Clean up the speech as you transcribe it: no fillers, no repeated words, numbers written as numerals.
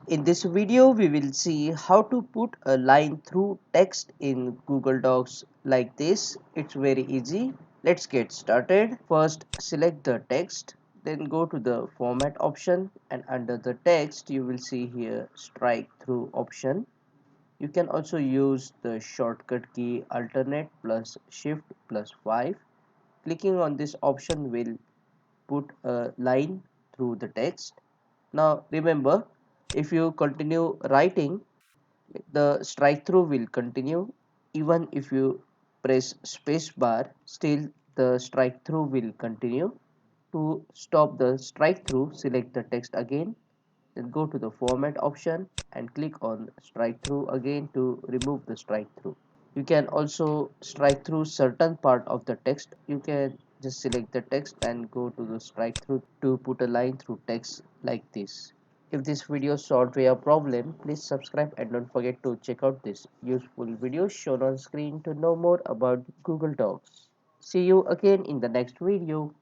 In this video, we will see how to put a line through text in Google Docs like this. It's very easy. Let's get started. First, select the text, then go to the format option, and under the text, you will see here strike through option. You can also use the shortcut key alternate plus shift plus 5. Clicking on this option will put a line through the text. Now remember, if you continue writing, the strike through will continue. Even if you press space bar, still the strike through will continue. To stop the strike through, select the text again, then go to the format option and click on strike through again to remove the strike through. You can also strike through certain part of the text. You can just select the text and go to the strike through to put a line through text like this. If this video solved your problem, please subscribe and don't forget to check out this useful video shown on screen to know more about Google Docs. See you again in the next video.